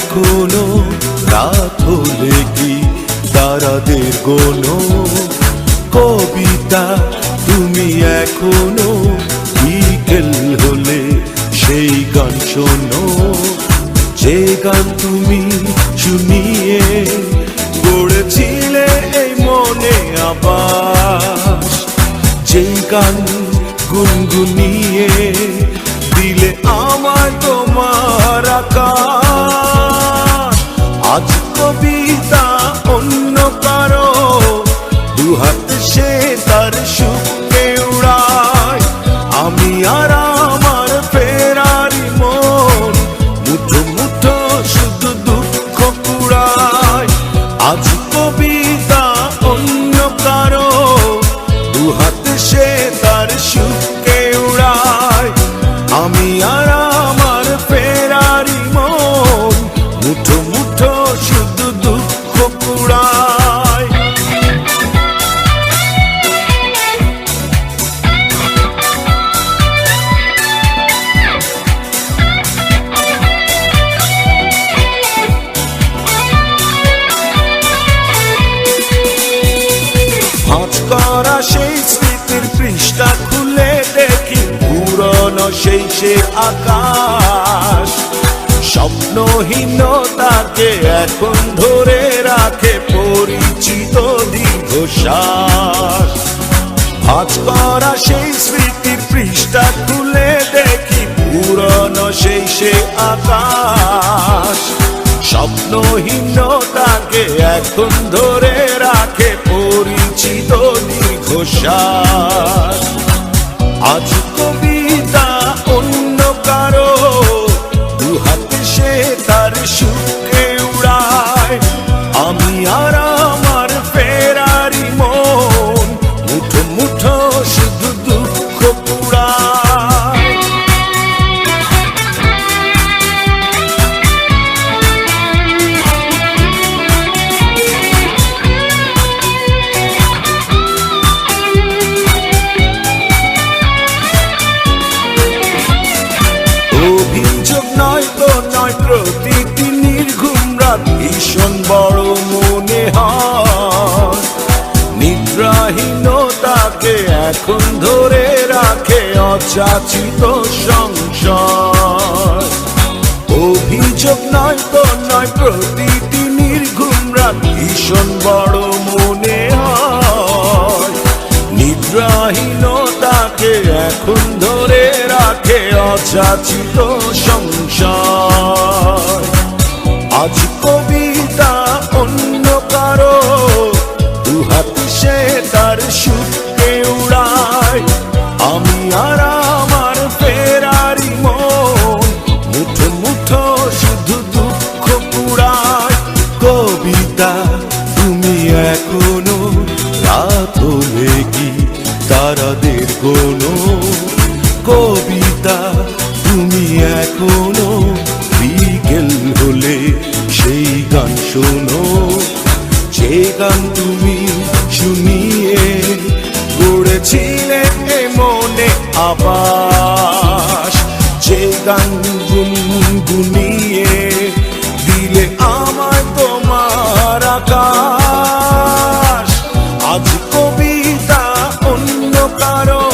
এখনো রাত হলে কি তারাদের গোনো? কবিতা তুমি এখনো বিকেল হলে সেই গান শোনো, যে গান তুমি শুনিয়ে গড়েছিলে এই মনে আবাস, যে গান গুনগুনিয়ে দিলে আমায় তোমার আকাশ। আজ কবিতা অন্য কারো দুহাত সে তার সুখে উড়ায়, আমি আর আমার ফেরারি মন মুঠো মুঠো শুধু দুঃখ কুড়ায়। আজ কবিতা অন্য কারো দুহাত সে তার সুখে উড়ায়, আমি আর আমার ফেরারি মন মুঠো মুঠো শুধু দুঃখ কুড়ায়। ভাঁজ করা সেই স্মৃতির পৃষ্ঠা খুলে দেখি পুরনো সেই সে আকাশ, স্বপ্নহীনতাকে এখন ধরে রাখে পরিচিত দীর্ঘশ্বাস। ভাঁজ করা সেই স্মৃতির পৃষ্ঠা খুলে দেখি পুরনো সেই সে আকাশ, স্বপ্নহীনতাকে এখন ধরে রাখে পরিচিত দীর্ঘশ্বাস। আজ কবিতা অন্য কারো দুহাতে সে তার সুখে উড়ায়, আমি আর আমার ফেরারি মন মুঠো মুঠো শুধু দুঃখ কুড়ায়। অভিযোগ নয় তো নয়, প্রতিটি নির্ঘুম রাত ভীষণ বড় মনে হয়, নিদ্রাহীনতাকে এখন ধরে রাখে অযাচিত সংশয়। অভিযোগ নয় তো নয়, প্রতিটি নির্ঘুম রাত ভীষণ বড় মনে হয়, নিদ্রাহীনতাকে এখন ধরে রাখে অযাচিত সংশয়। আজ কবিতা অন্য কারো দুহাত সে তার সুখে উড়ায়, আমি আর আমার ফেরারি মন মুঠো মুঠো শুধু দুঃখ কুড়ায়। কবিতা তুমি এখনো রাত হলে কি তারাদের গোনো? কবিতা তুমি এখনো বিকেল হলে সেই গান শোনো, যে গান তুমি শুনিয়ে গড়েছিলে এই মনে আবাস, যে গান গুনগুনিয়ে দিলে আমায় তোমার আকাশ। আজ কবিতা অন্য কারো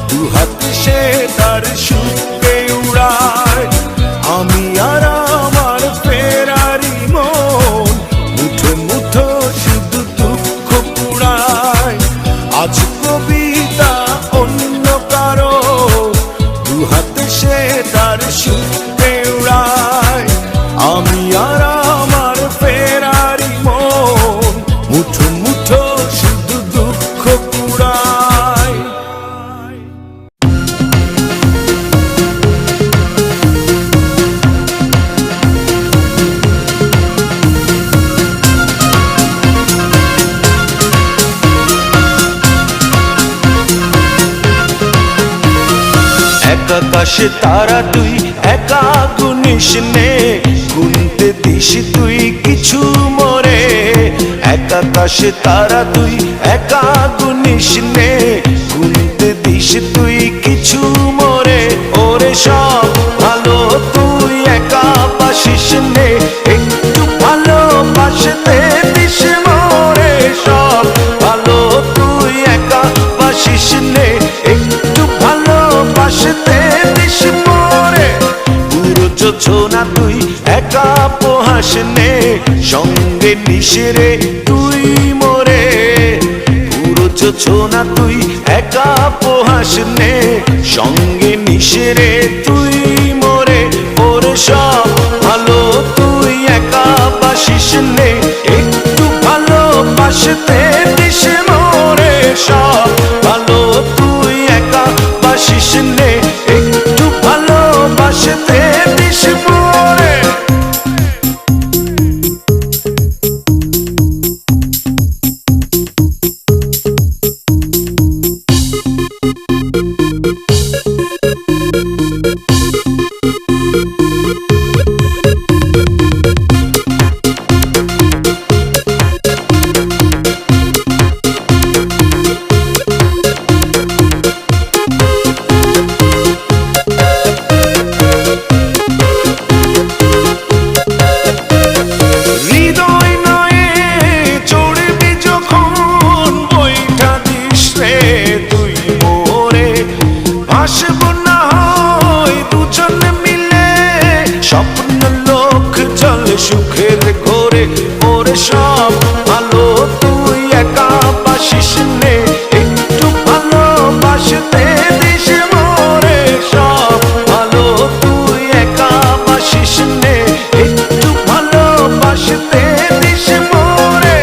দুহাত সে তার সুখে উড়ায়, আমি আর আমার ফেরারি মন মুঠো মুঠো শুধু দুঃখ কুড়ায়। আজ কবিতা অন্য কারো দুহাত সে তার সুখে উড়ায়, আমি আর আমার ফেরারি মন মুঠো মুঠো শুধু দুঃখ কুড়ায়। এক আকাশে তারা তুই একা গুনিস নে, গুনতে দিস তুই কিছু মরে। এক আকাশে তারা তুই একা গুনিস নে, গুনতে দিস তুই কিছু মরে। ওরে সব ভালো তুই একা বাসিস নে, পুরোছো না তুই একা উপহাস নে, সঙ্গে নিশিরে তুই মোরে। পুরোছো না তুই একা উপহাস নে, সঙ্গে নিশিরে তুই মোরে। ওরে সব ভালো তুই একা বাসিস নে, একটু ভালোবাসতে দিস মোরে। সব ভালো তুই একা বাসিস নে, একটু ভালোবাসতে দিস মোরে। স্বপ্ন লোক চলে সুখের ঘরে। ওরে সব ভালো তুই একা বাসিস নে, একটু ভালোবাসতে দিস মোরে। সব ভালো তুই একা বাসিস নে, একটু ভালোবাসতে দিস মোরে।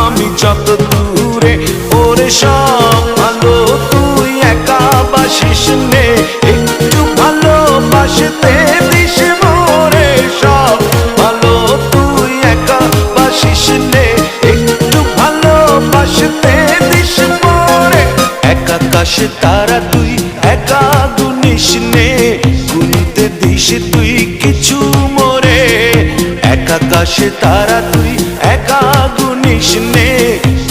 আমি যত দূরে, ওরে সব ভালো তুই একা বাসিস নে, একটু ভালোবাসতে দিস মোরে। সব ভালো তুই একা বাসিস নে, একটু ভালোবাসতে দিস মোরে। এক আকাশে তারা তুই একা গুনিস নে, গুনতে দিস তুই কিছু মোরে। এক আকাশে তারা তুই একা গুনিস নে,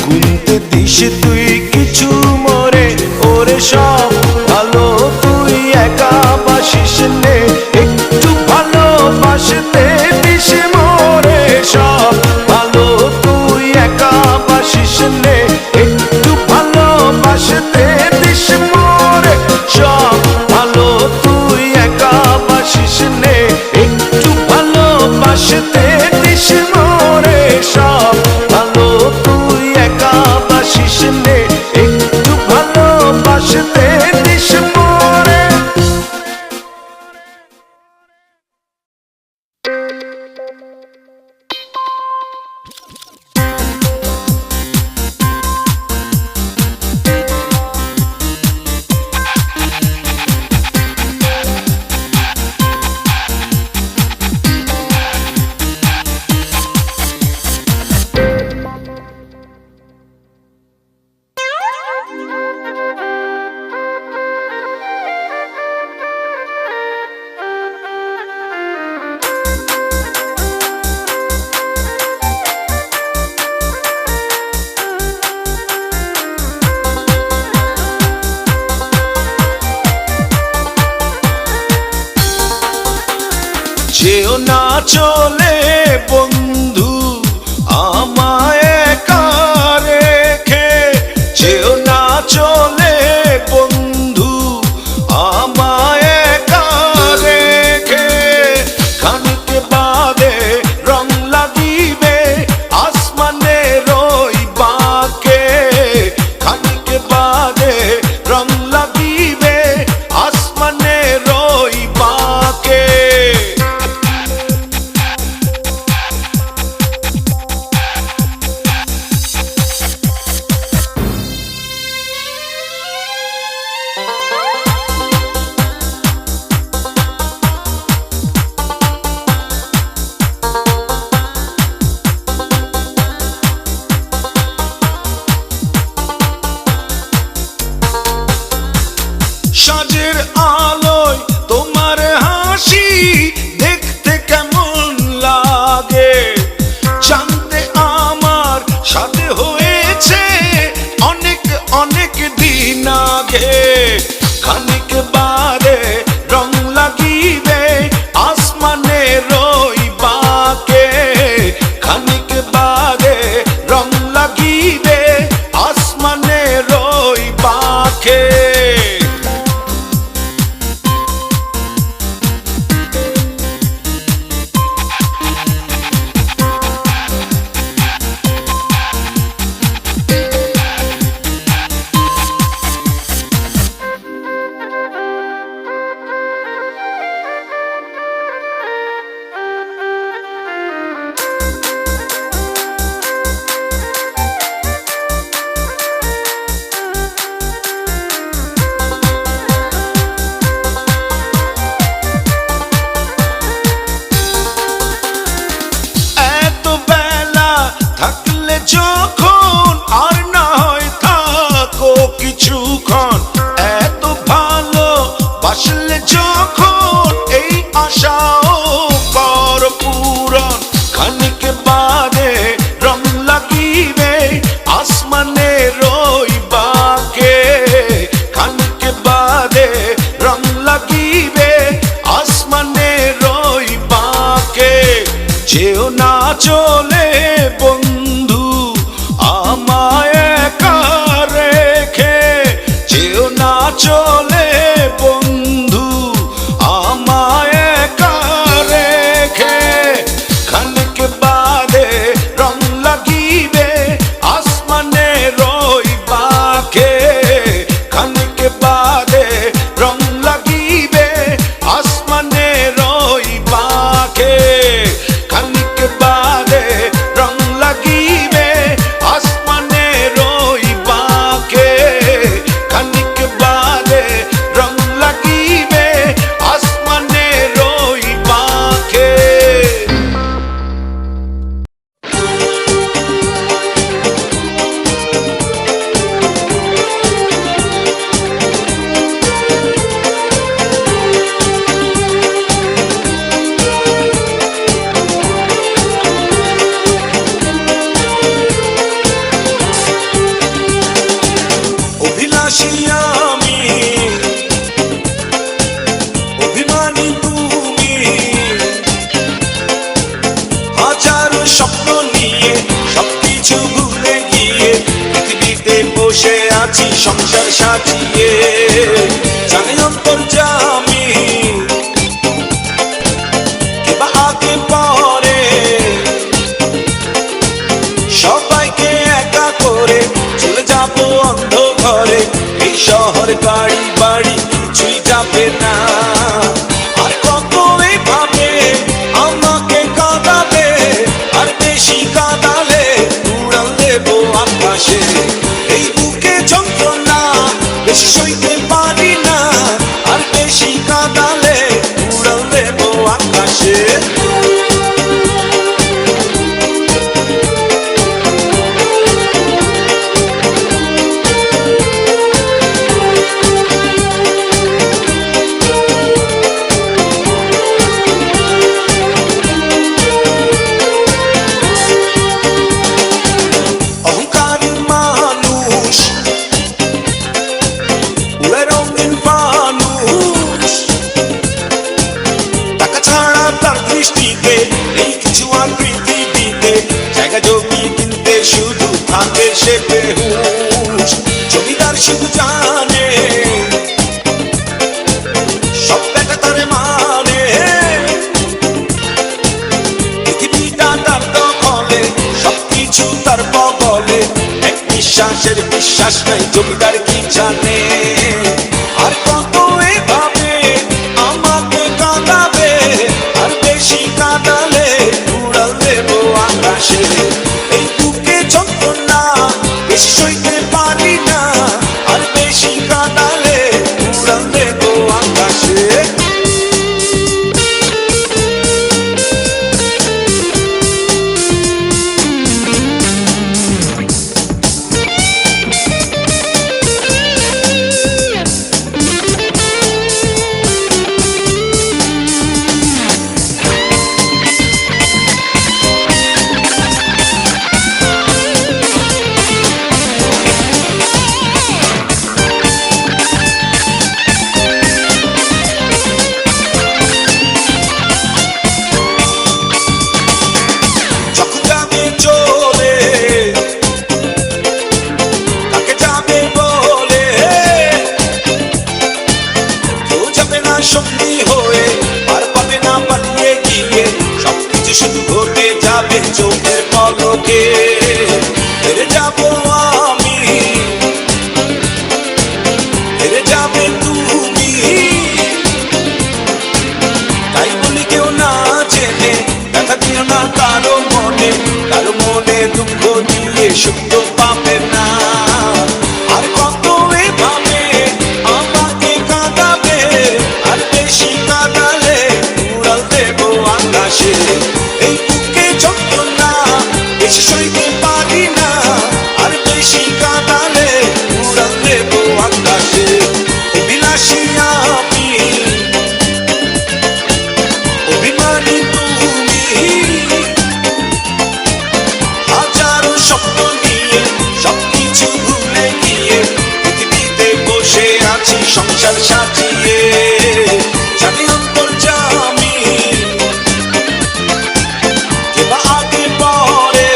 গুনতে দিস তুই কিছু মোরে। ওরে সব ভালো তুই একা বাসিস নে, একটু ভালোবাসতে দিস মোরে। সব ভালো তুই একা বাসিস নে, একটু ভালোবাসতে দিস মোরে। সব ভালো তুই একা বাসিস নে, একটু ভালোবাসতে দিস মোরে। সব ভালো তুই একা বাসিস নে, একটু ভালোবাসতে দিস মোরে। যেও না চলে বন্ধু আমায় একা রেখে, যেও না চলে বন্ধু আমায় একা রেখে। খানিক বাদে রং লাগিবে আসমানের ওই বাঁকে, খানিক বাদে রং লাগিবে আসমানের ওই বাঁকে। সাজের আলোয় তোমার হাসি দেখতে বাঁকে খানিক বাদে রং লাগিবে আসমানের ওই বাঁকে খানিক বাদে রং লাগিবে আসমানের ওই বাঁকে যখন আর না হয় থাকো কিছুক্ষণ এত ভালো বাসলে যখন এই আশাও কর পূরণ খানিক বাদে রং লাগিবে আসমানের ওই বাঁকে খানিক বাদে রং লাগিবে আসমানের ওই বাঁকে যেও না চলে বন্ধু আমায় একা রেখে যেও না চলে বন্ধু আমায় একা রেখে খানিক বাদে রং লাগিবে আসমানের ওই বাঁকে খানিক বাদে রং লাগিবে আসমানের ওই বাঁকে খানিক বাদে রং লাগিবে আসমানের ওই বাঁকে খানিক বাদে রং লাগিবে আসমানের ওই বাঁকে অভিলাষী আমি অভিমানী তুমি হাজারো স্বপ্ন নিয়ে সবকিছু ভুলে গিয়ে পৃথিবীতে বসে আছি সংসার সাজিয়ে জানি অন্তর্যামী কিবা আগে পরে সবাইকে একা করে চলে যাবো অন্ধ ঘরে এই শহর গাড়ি বাড়ি কিছুই যাবে না আর কত এভাবে আমাকে কাঁদাবে আর বেশি কাঁদালে উড়াল দেবো আকাশে এই বুকে যন্ত্রণা বেশি সইতে পারি না আর বেশি কাঁদালে উড়াল দেবো আকাশে শুধু থাকে সে বেহুশ জমিদার শুধু জানে সব বেটা তারে মানে পৃথিবীটা তার দখলে সবকিছু তার বগলে এক নিঃশ্বাসের বিশ্বাস নাই জমিদার কি জানে আর কত এভাবে আমাকে কাঁদাবে আর বেশি কাঁদালে উড়াল দেবো আকাশে এই বুকে যন্ত্রণা বেশি সইতে পারি না আর বেশি কাঁদালে উড়াল দেবো আকাশে সঙ্গী হয়ে আর পাবে না পালিয়ে গিয়ে, সবকিছু শুধু ঘটে যাবে চোখের পলকে। হেরে যাবো আমি, হেরে যাবে তুমি, তাই বলি কেউ না জেনে দেখা দিও না কারো মনে, কারো মনে দুঃখ দিয়ে সুখ তো পাবে না। আর কত এভাবে আমাকে কাঁদাবে, আর বেশি কাঁদালে উড়াল দেবো আকাশে। এই বুকে যন্ত্রণা বেশি সইতে পারি না, আর বেশি কাঁদালে উড়াল দেবো আকাশে। বিলাসী আমি, অভিমানী তুমি, হাজারো স্বপ্ন নিয়ে সবকিছু ভুলে গিয়ে পৃথিবীতে বসে আছি সংসার সাজিয়ে। জানি অন্তর্যামী কেবা আগে পরে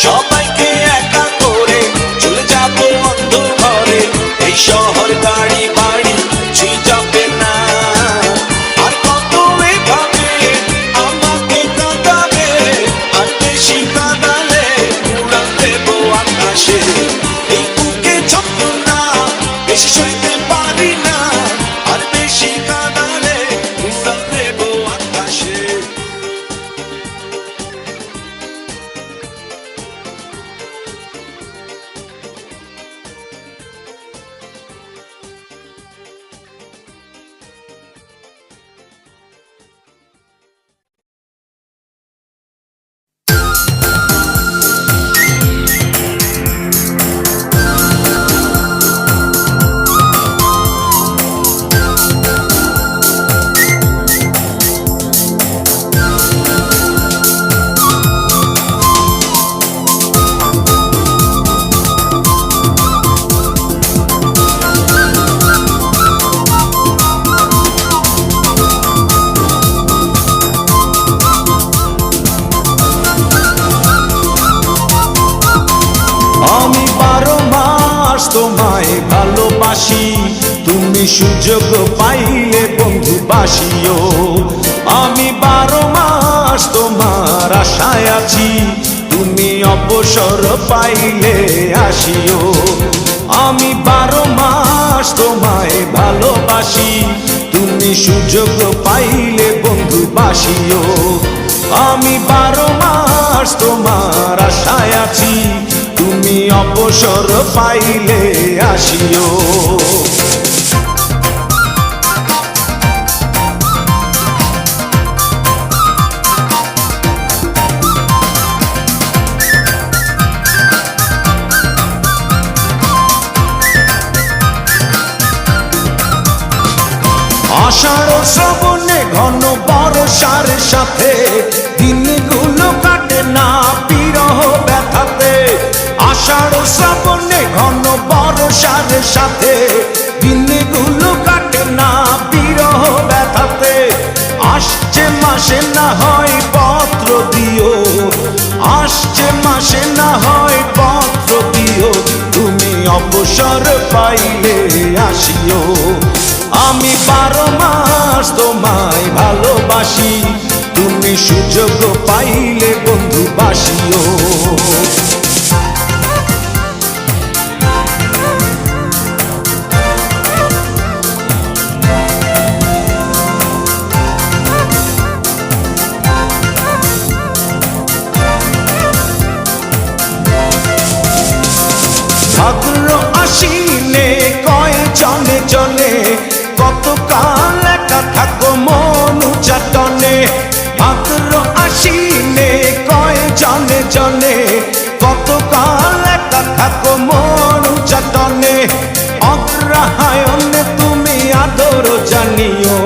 সবাইকে একা করে চলে যাবো অন্ধকারে। এই শহর গাড়ি বাড়ি ছুঁই যাবে না। আর কত এভাবে আমাকে কাঁদাবে, আর বেশি কাঁদালে উড়াল দেবো আকাশে। এই বুকে যন্ত্রণা বেশি সইতে পারি না, আর বেশি কাঁদালে উড়াল দেবো আকাশে। আমি 12 মাস তোমায় ভালোবাসি, তুমি সুযোগ পাইলে বন্ধু বাসিও। আমি 12 মাস তোমার আশায় আছি, তুমি অবসর পাইলে আসিও। আমি 12 মাস তোমায় ভালোবাসি, তুমি সুযোগ পাইলে বন্ধু বাসিও। আমি 12 মাস তোমার আশায় আছি, তুমি অবসর পাইলে আসিও। আষাঢ় শ্রাবণে ঘন বর্ষার সাথে দিনগুলো কাটে না বিরহ ব্যথাতে। আষাঢ় শ্রাবণে ঘন বর্ষার সাথে দিনগুলো কাটে না বিরহ ব্যথাতে। আসছে মাসে না হয় পত্র দিও, আসছে মাসে না হয় পত্র দিও, তুমি অবসর পাইলে আসিও। আমি 12 মাস তোমায় ভালোবাসি, তুমি সুযোগ পাইলে বন্ধু বাসিও। ভাদ্র আশ্বিনে কয় জনে জনে, কতকাল একা থাকো মন চাটনে। ভাদ্র আশ্বিনে কয় জনে জনে, কতকাল একা থাকো মন চাটনে। অগ্রহায়ণে তুমি আদর জানিও,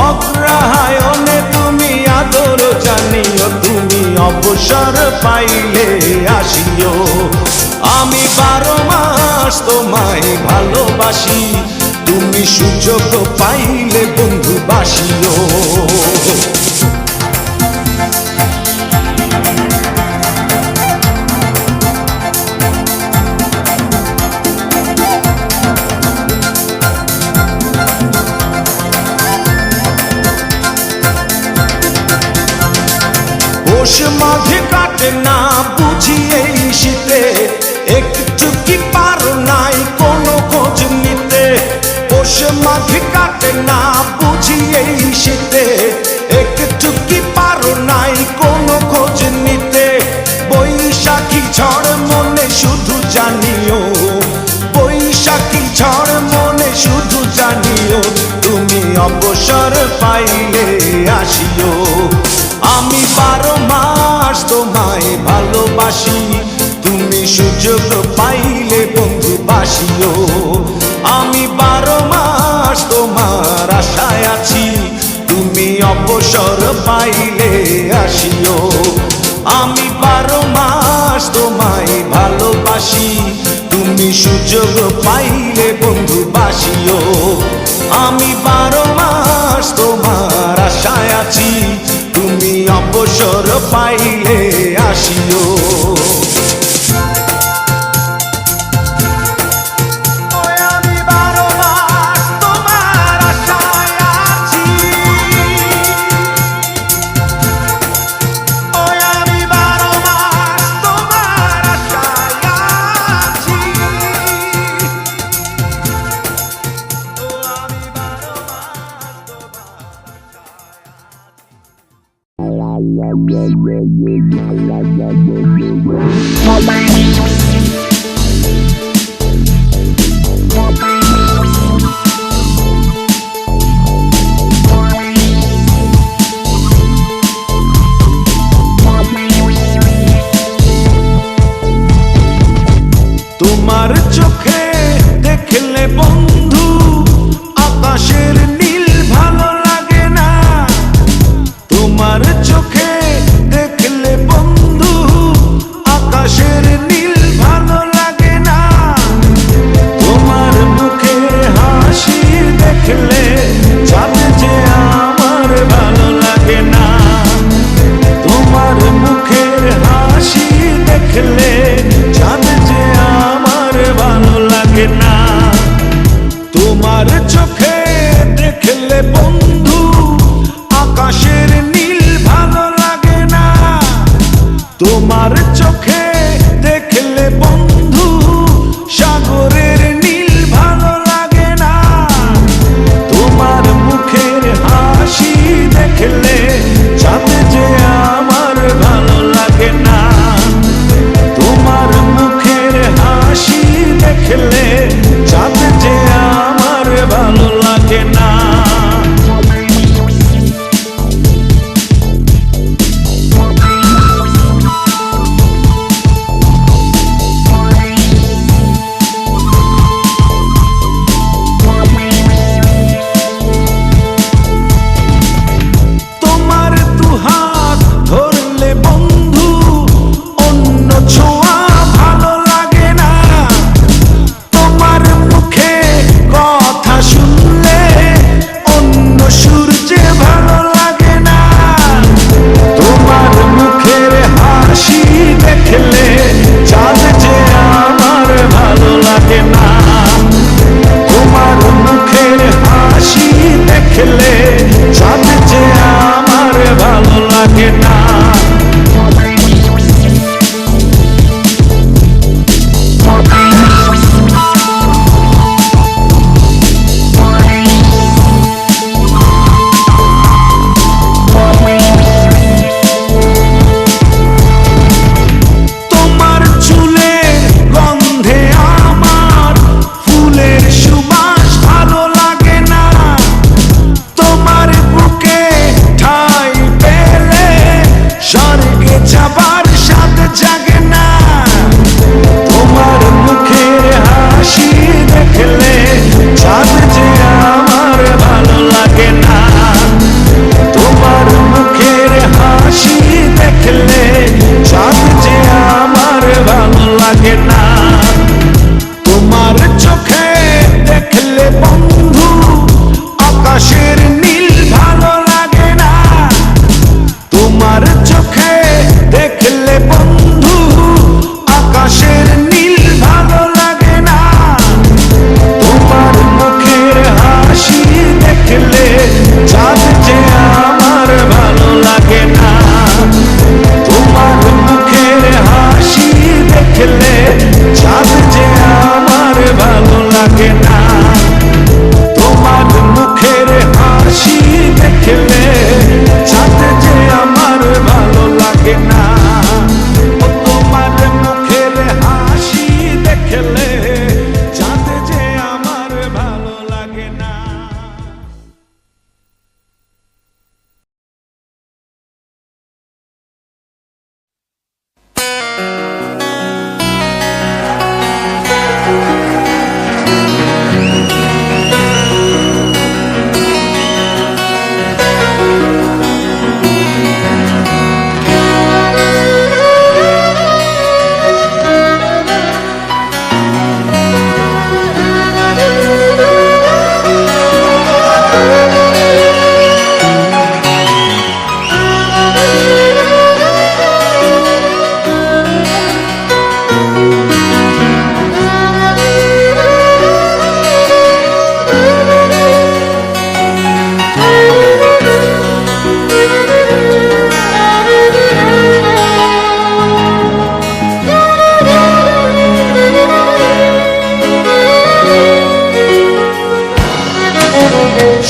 অগ্রহায়ণে তুমি আদর জানিও, তুমি অবসর পাইলে আসিও। আমি 12 মাস তোমায় ভালোবাসি, তুমি সুযোগ পাইলে বন্ধু বাসিও। বুঝি এই শীতে, একটু কি পারো নাই কোনো খোঁজ নিতে? পৌষ মাঘ কাটে না বুঝি এই শীতে, একটু কি পারো নাই কোনো খোঁজ নিতে? বৈশাখী ঝড় মনে শুধু জানিও, বৈশাখী ঝড় মনে শুধু জানিও, তুমি অবসর পাইলে আসিও। আমি 12 মাস তোমায় ভালোবাসি, তুমি সুযোগ পাইলে বন্ধু বাসিও। আমি 12 মাস তোমার আশায় আছি, তুমি অবসর পাইলে আসিও। আমি 12 মাস তোমায় ভালোবাসি, তুমি সুযোগ পাইলে বন্ধু বাসিও। আমি 12 মাস তোমার আশায় আছি, তুমি অবসর পাইলে আসিও। তোমার চোখে দেখলে বন্ধু আকাশের নীল ভালো লাগে না, তোমার চোখে দেখলে বন্ধু আকাশের নীল ভালো লাগে না। তোমার মুখের হাসি দেখলে চাঁদ যে আমার ভালো লাগে না, তোমার মুখের হাসি দেখলে চাঁদ যে আমার ভালো লাগে না। তোমার চোখে দেখলে বন্ধু আকাশের নীল ভালো লাগে না, তোমার চোখে দেখলে বন্ধু সাগরের নীল ভালো লাগে না। তোমার মুখের হাসি দেখলে চাঁদ যে আমার ভালো লাগে না, তোমার মুখের হাসি দেখলে চাঁদ যে আমার ভালো লাগে না।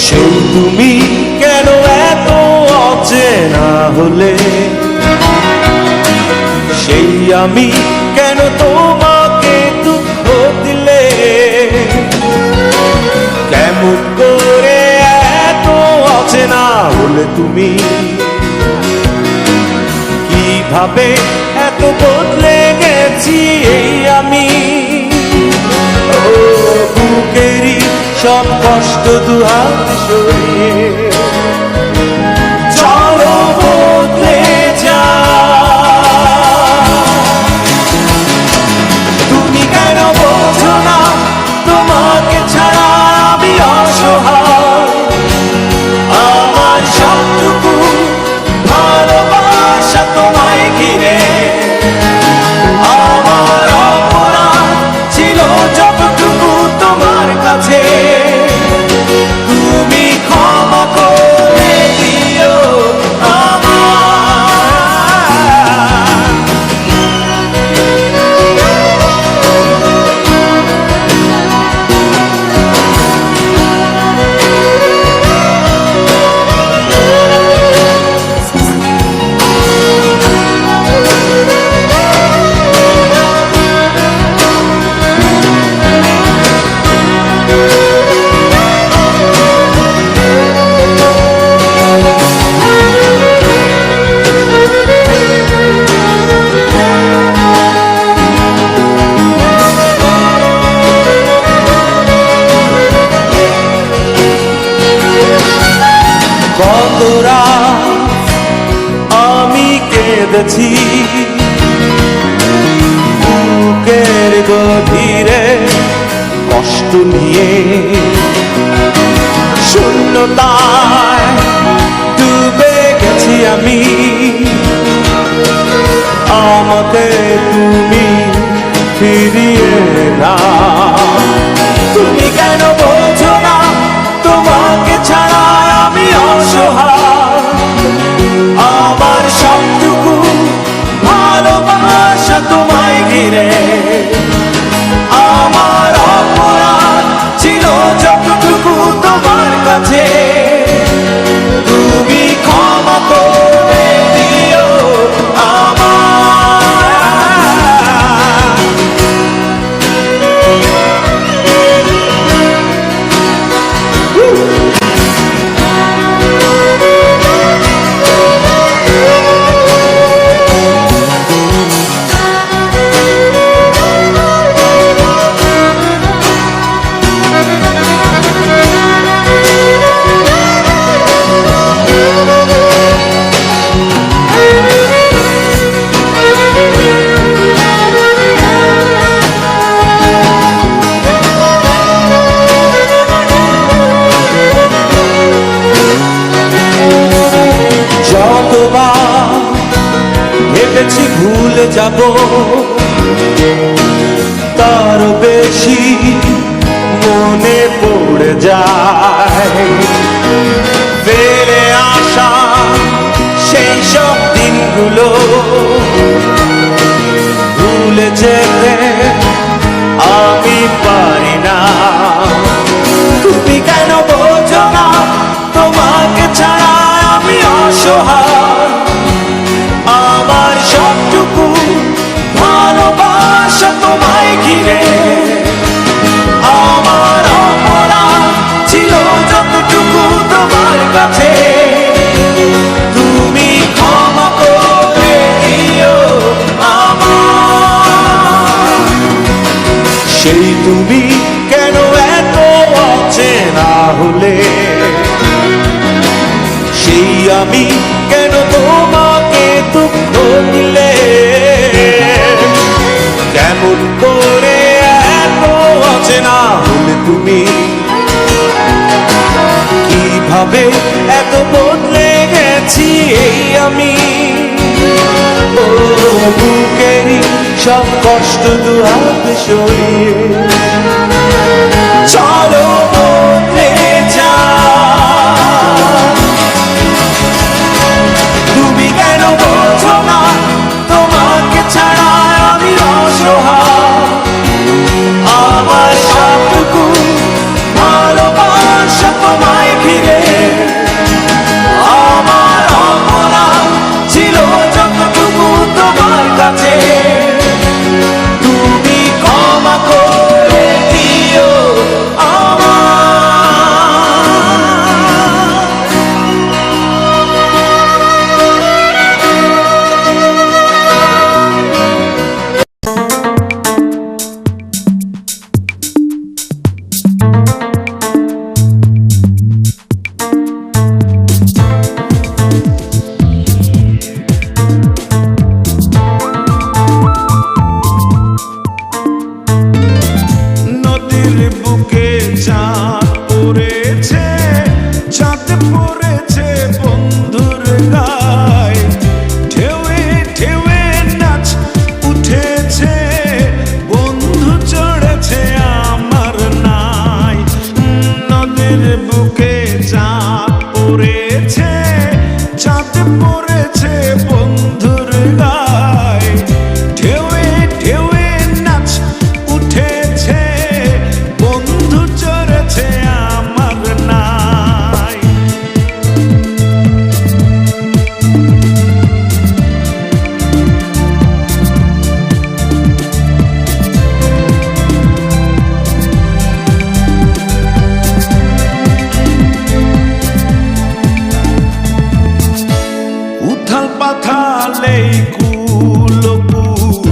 সেই তুমি কেন এত অচেনা হলে, সেই আমি কেন তোমাকে দুঃখ দিলে, কেমন করে এত অচেনা হলে তুমি, কিভাবে এত বদলে গেছি এই আমি। ও বুকেরই সব কষ্ট দুহাত সরিয়ে চলো বদলে যা। তুমি কেন বোঝো না তোমাকে ছাড়া আমি অসহায়, আমার সবটুকু ভালোবাসা তোমায় ঘিরে, আমার অপরাধ ছিল যতটুকু তোমার কাছে, তুমি ক্ষমা করে দিও কতরা আমি কেঁদেছি বুকের গভীরে কষ্ট নিয়ে, শূন্যতায় ডুবে গেছি আমি, আমাকে তুমি ফিরিয়ে না। তুমি কেন বোঝো না তোমাকে ছাড়া আমি অসহায়, আমার সবটুকু ভালোবাসা তোমায় ঘিরে, আমার অপরাধ ছিল যতটুকু তোমার কাছে, তুমি ক্ষমা করে দিও ভেবেছি ভুলে যাব, তার বেশি মনে পড়ে যায় ফেলে আসা সেই সব দিনগুলো, ভুলে যেতে আমি পারি না। তুমি কেন বোঝো না তোমাকে ছাড়া আমি অসহায়, আমার সবটুকু ভালোবাসা তোমায় ঘিরে, আমার অপরাধ ছিল যতটুকু তোমার কাছে, তুমি ক্ষমা করে দিও আমার। সেই তুমি কেন এত অচেনা হলে, সেই আমি কেন তোমাকে দুঃখ দিলে, কেমন করে এত অচেনা হলে তুমি, কিভাবে এত বদলে গেছি এই আমি। ও বুকেরই সব কষ্ট দুহাত সরিয়ে চলো বদলে যা। তুমি কেন বোঝো না তোমাকে ছাড়া আমি অসহায়, আমার সবটুকু ভালোবাসা তোমায় ঘিরে, নদীর বুকে চাঁদ পড়েছে, চাঁদ পড়েছে বন্ধুর গায়ে, ঢেউয়ে ঢেউয়ে নাচ উঠেছে, বন্ধু চড়েছে আমার নাই। উথাল পাথালে কুলকুল,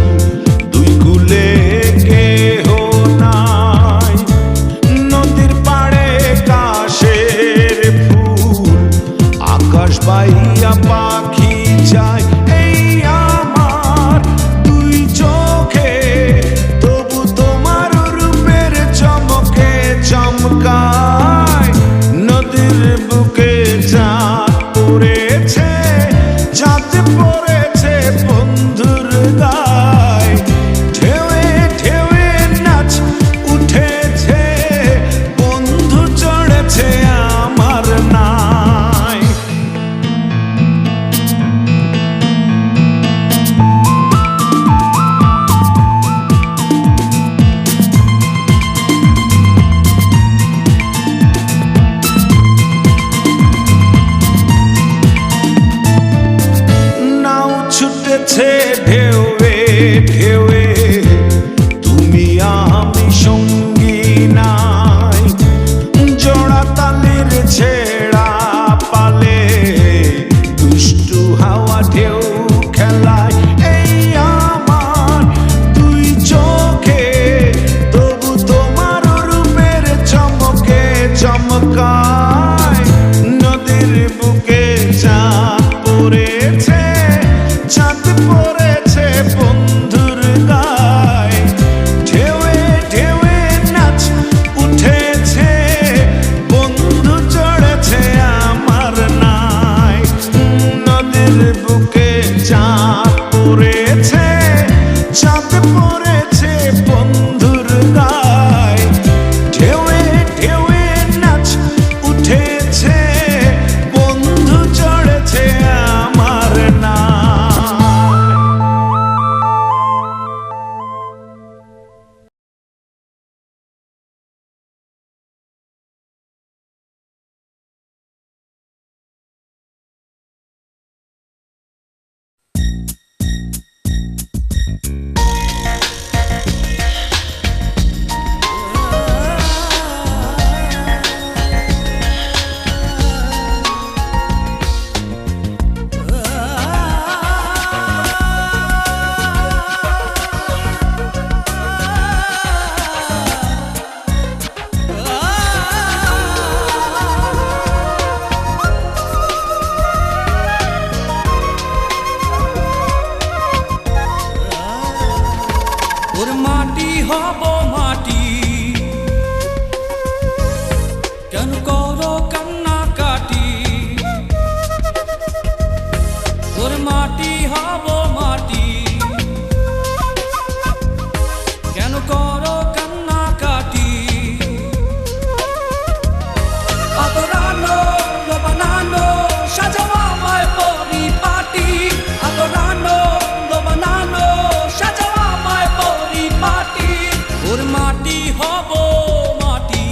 দুই কুলে কেহ নাই, নদীর পাড়ে কাশের ফুল, আকাশ বাইয়া পাখি যায়, এই আমার দুই চোখে, তবু তোমার রূপের চমকে চমকায়। নদীর বুকে চাঁদ পড়েছে, চাঁদ পড়েছে বন্ধুর গায়ে, ঢেউয়ে ঢেউয়ে নাচ উঠেছে, বন্ধু চড়েছে আমার নাই। নাও ছুটেছে ঢেউয়ে ঢেউয়ে, তুমি আমি সঙ্গী নাই, জোড়া তালের ছেড়া পালে, দুষ্টু হাওয়া ঢেউ খেলায়, এই আমার দুই চোখে, তবু তোমার রূপের চমকে চমকায়। নদীর বুকে চাঁদ পড়েছে, চাঁদ পড়েছে বন্ধুর গায়ে, ঢেউয়ে ঢেউয়ে নাচ উঠেছে, বন্ধু চড়েছে আমার নাই। নদীর বুকে চাঁদ পড়েছে, চাঁদ পড়েছে বন্ধুর গায়ে, ঢেউয়ে ঢেউয়ে নাচ উঠেছে, বন্ধু চড়েছে আমার নাই। ওর মাটি হব মাটি, কেন করো কান্না কাটি? ওর মাটি হব মাটি, কেন করো কান্না কাটি? আদরানো বানানো সাজাও আমায় পরিপাটি, আদরানো বানানো সাজাও আমায় পরিপাটি। ওর মাটি হব মাটি,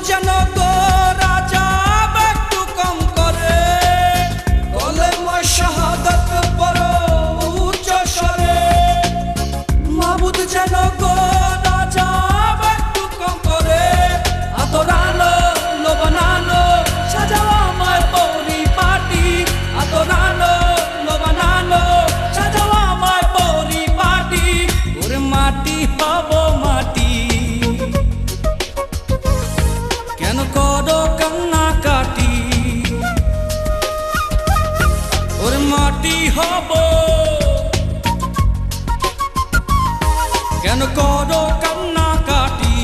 যেন গো রাজা একটু কম করে, কলেমায়ে শাহাদাত পড়ো উচ্চ স্বরে। মাবুদ যেন গো রাজা একটু কম করে, আতরানো লোবানানো সাজাও আমায় পরিপাটি, আতরানো লোবানানো সাজাও আমায় পরিপাটি। ওরে মাটি হব মাটি, কেন করো কান্নাকাটি? ওরে মাটি হব, কেন করো কান্নাকাটি?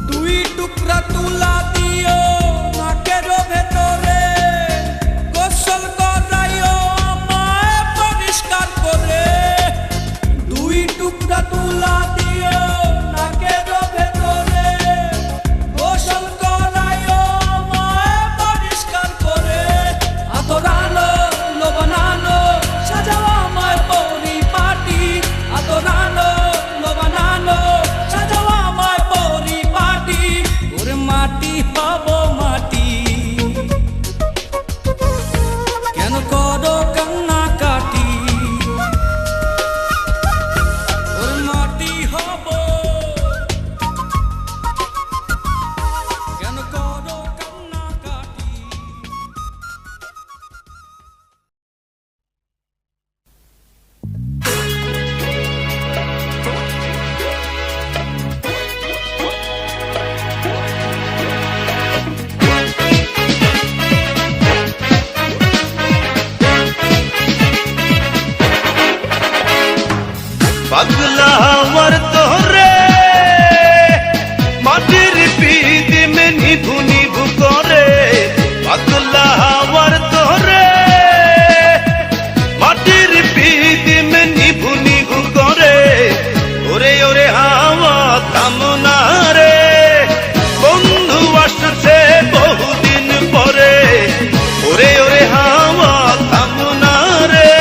দুই টুকরা তুলা দিও নাকের ভেতরে, গোসল করাইও আমায় পরিষ্কার করে। দুই টুকরা তুলা দিও নাকের ভেতরে, গোসল করাইও আমায় পরিষ্কার করে। আতরানো লোবানানো সাজাও আমায় পরিপাটি, আতরানো লোবানানো সাজাও আমায় পরিপাটি। ওরে মাটি হব মাটি, কেন করো কান্নাকাটি? ওরে মাটি হব, কেন করো কান্নাকাটি? পাগলা হওয়ার তোরে মাটির পিদিম নিভু নিভু করে, পাগলা হওয়ার তোরে মাটির পিদিম নিভু নিভু করে। ওরে ওরে হাওয়া কামনা রে, বন্ধু আসছে বহুদিন পরে। ওরে ওরে হাওয়া কামনা রে,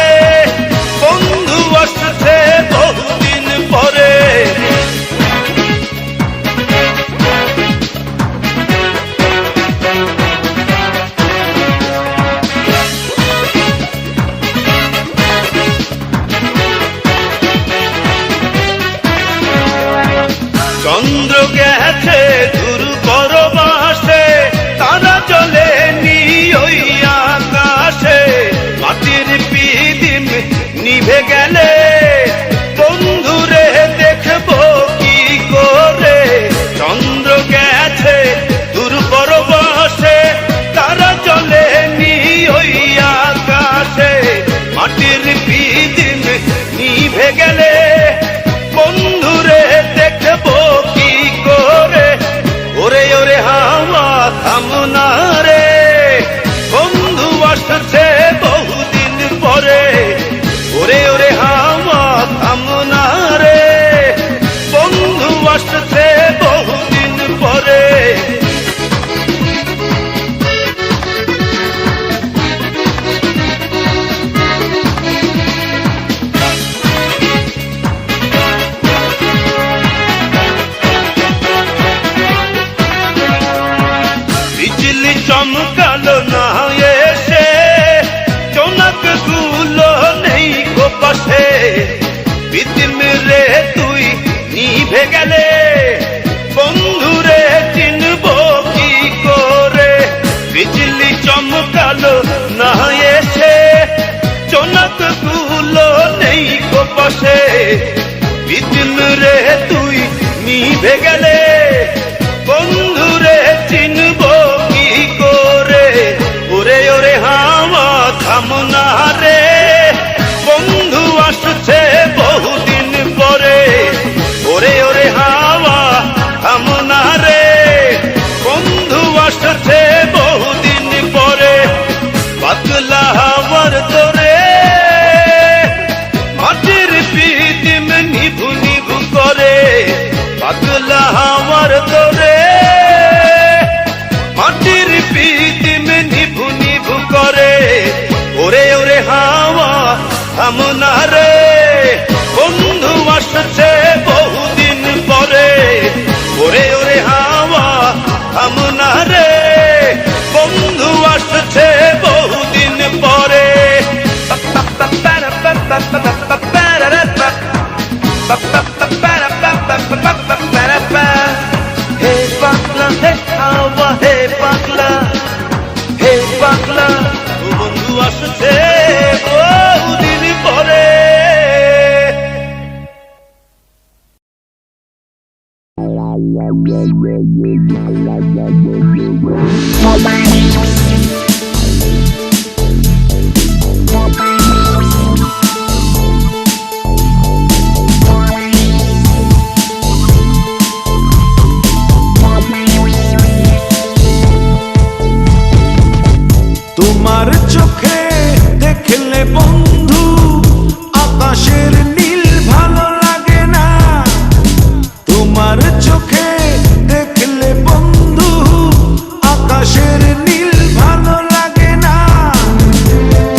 বন্ধু আসছে বহুদিন পরে। চন্দ্র গেছে দূর পরবাসে, তারা চলে নি ওই আকাশে। মাটির পিদিম নিভে গেলে বন্ধুরে দেখবো কি করে। চন্দ্র গেছে দূর পরবাসে, তারা চলে নি ওই আকাশে। মাটির পিদিম নিভে গেলে বন্ধুরে দেখবো কি করে। ওরে ওরে হাওয়া থামনা রে, বন্ধু আসছে বহুদিন পরে। ওরে ওরে হাওয়া থামনা রে, বন্ধু আসছে বহুদিন পরে। বিজলি চমকালো না এসে, জোনাক গুলো নেই গো পাশে। পিদিম রে তুই নিভে গেলে বন্ধুরে চিনবো কি করে। বিজলি চমকালো না এসে, জোনাক গুলো নেই গো পাশে। পিদিম রে তুই নিভে গেলে বন্ধুরে চিনবো কি করে। ওরে ওরে হাওয়া থামনা রে, বন্ধু আসছে বহুদিন পরে। ওরে ওরে হাওয়া থামনা রে, বন্ধু আসছে বহুদিন পরে। পাগলা হওয়ার তোরে মাটির পিদিম নিভু নিভু করে, পাগলা থামনা রে বন্ধু আসছে বহুদিন পরে ওরে ওরে হাওয়া থামনা রে বন্ধু আসছে বহুদিন পরে হে পাগলা হে হাওয়া হে পাগলা হে পাগলা বন্ধু আসছে বহুদিন পরে তোমার চোখে দেখলে বন্ধু আকাশের নীল ভালো লাগে না তোমার চোখে দেখলে বন্ধু আকাশের নীল ভালো লাগে না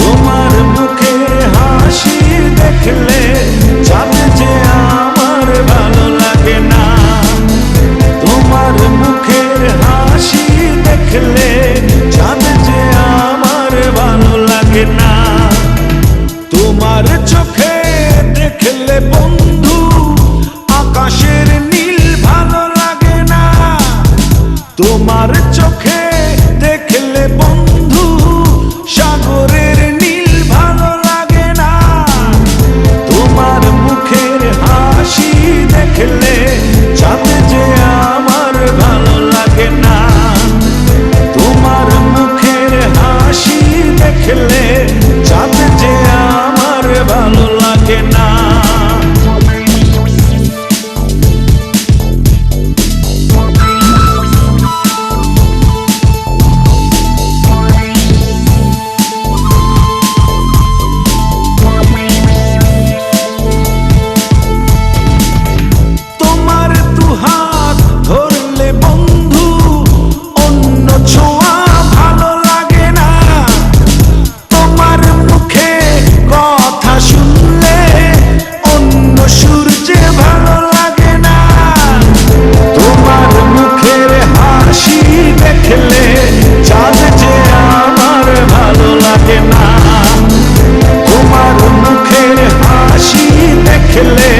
তোমার মুখের হাসি দেখলে চাঁদ যে আমার ভালো লাগে না তোমার মুখের হাসি দেখলে চাঁদ যে আমার ভালো লাগে না তোমার চোখে দেখলে বন্ধু আকাশের নীল ভালো লাগে না তোমার চোখে দেখলে বন্ধু সাগরের নীল ভালো লাগে না তোমার মুখের হাসি দেখলে চাঁদ যে আমার ভালো লাগে না তোমার মুখের হাসি দেখলে চাঁদ যে আমার ভালো লাগে না তোমার দুহাত ধরলে বন্ধু অন্য ছোঁয়া ভালো লাগে না তোমার মুখে কথা শুনলে অন্য সূর্যে ভালো লাগে না তোমার মুখের হাসি দেখলে চাঁদ যে আমার ভালো লাগে না তোমার মুখের হাসি দেখলে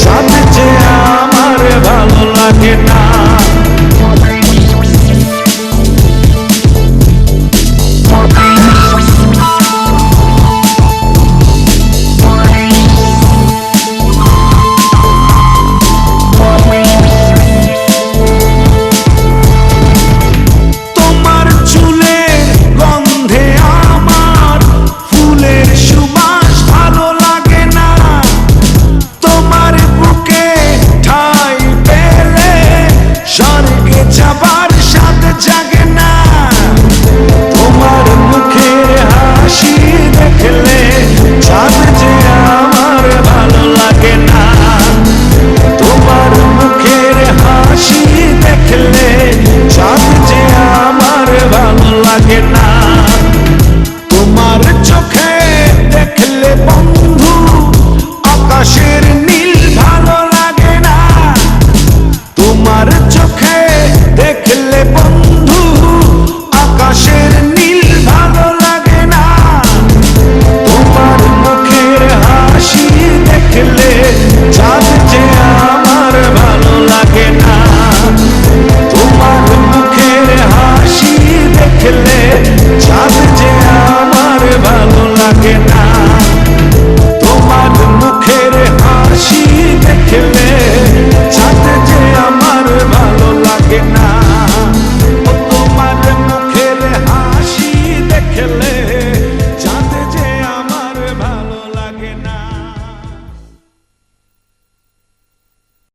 চাঁদ যে আমার ভালো লাগে না তোমার চুলের গন্ধে আমার ফুলের সুবাস ভালো লাগে না তোমার বুকে ঠাই পেলে স্বর্গে যাবার স্বাদ জাগে না তোমার মুখের হাসি দেখলে চাঁদ যে আমার ভালো লাগে না তোমার মুখের হাসি দেখলে চাঁদ যে আমার ভালো লাগে না